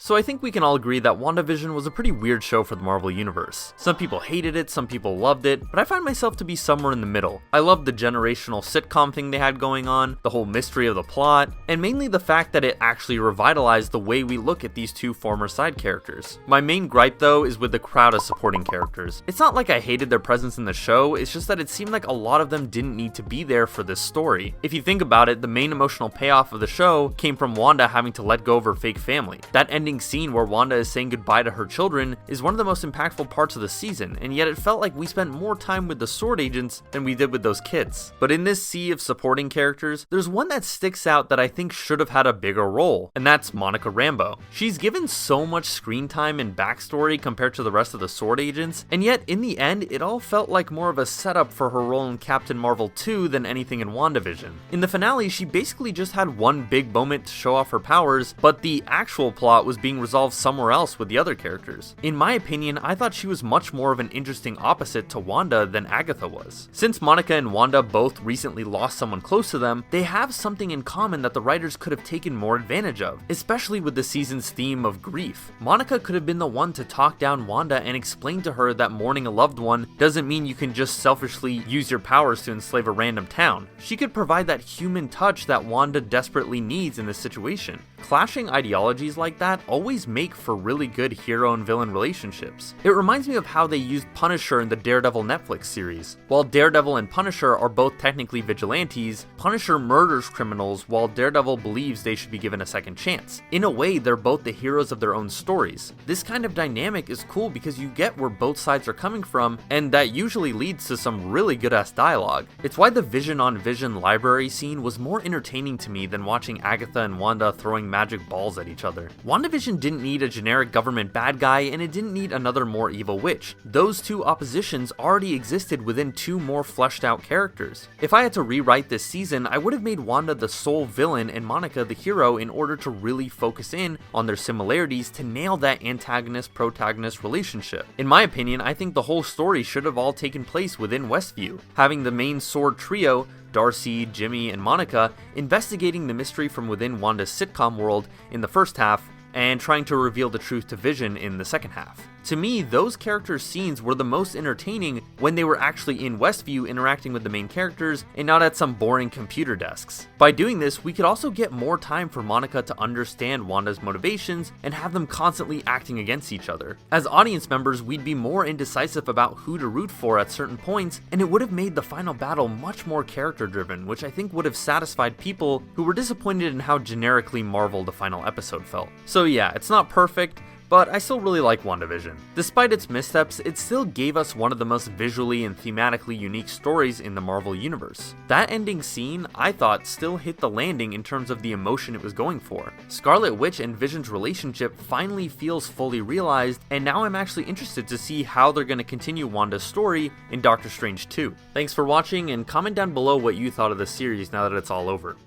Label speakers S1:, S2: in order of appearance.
S1: So I think we can all agree that WandaVision was a pretty weird show for the Marvel Universe. Some people hated it, some people loved it, but I find myself to be somewhere in the middle. I loved the generational sitcom thing they had going on, the whole mystery of the plot, and mainly the fact that it actually revitalized the way we look at these two former side characters. My main gripe though is with the crowd of supporting characters. It's not like I hated their presence in the show, it's just that it seemed like a lot of them didn't need to be there for this story. If you think about it, the main emotional payoff of the show came from Wanda having to let go of her fake family. That ending scene where Wanda is saying goodbye to her children is one of the most impactful parts of the season, and yet it felt like we spent more time with the sword agents than we did with those kids. But in this sea of supporting characters, there's one that sticks out that I think should have had a bigger role, and that's Monica Rambeau. She's given so much screen time and backstory compared to the rest of the sword agents, and yet in the end it all felt like more of a setup for her role in Captain Marvel 2 than anything in WandaVision. In the finale, she basically just had one big moment to show off her powers, but the actual plot was being resolved somewhere else with the other characters. In my opinion, I thought she was much more of an interesting opposite to Wanda than Agatha was. Since Monica and Wanda both recently lost someone close to them, they have something in common that the writers could have taken more advantage of, especially with the season's theme of grief. Monica could have been the one to talk down Wanda and explain to her that mourning a loved one doesn't mean you can just selfishly use your powers to enslave a random town. She could provide that human touch that Wanda desperately needs in this situation. Clashing ideologies like that always make for really good hero and villain relationships. It reminds me of how they used Punisher in the Daredevil Netflix series. While Daredevil and Punisher are both technically vigilantes, Punisher murders criminals while Daredevil believes they should be given a second chance. In a way, they're both the heroes of their own stories. This kind of dynamic is cool because you get where both sides are coming from, and that usually leads to some really good-ass dialogue. It's why the Vision on Vision library scene was more entertaining to me than watching Agatha and Wanda throwing magic balls at each other. WandaVision didn't need a generic government bad guy, and it didn't need another more evil witch. Those two oppositions already existed within two more fleshed out characters. If I had to rewrite this season, I would have made Wanda the sole villain and Monica the hero in order to really focus in on their similarities to nail that antagonist-protagonist relationship. In my opinion, I think the whole story should have all taken place within Westview, having the main sword trio, Darcy, Jimmy, and Monica, investigating the mystery from within Wanda's sitcom world in the first half, and trying to reveal the truth to Vision in the second half. To me, those characters' scenes were the most entertaining when they were actually in Westview interacting with the main characters and not at some boring computer desks. By doing this, we could also get more time for Monica to understand Wanda's motivations and have them constantly acting against each other. As audience members, we'd be more indecisive about who to root for at certain points, and it would have made the final battle much more character-driven, which I think would have satisfied people who were disappointed in how generically Marvel the final episode felt. So yeah, it's not perfect, but I still really like WandaVision. Despite its missteps, it still gave us one of the most visually and thematically unique stories in the Marvel Universe. That ending scene, I thought, still hit the landing in terms of the emotion it was going for. Scarlet Witch and Vision's relationship finally feels fully realized, and now I'm actually interested to see how they're going to continue Wanda's story in Doctor Strange 2. Thanks for watching, and comment down below what you thought of the series now that it's all over.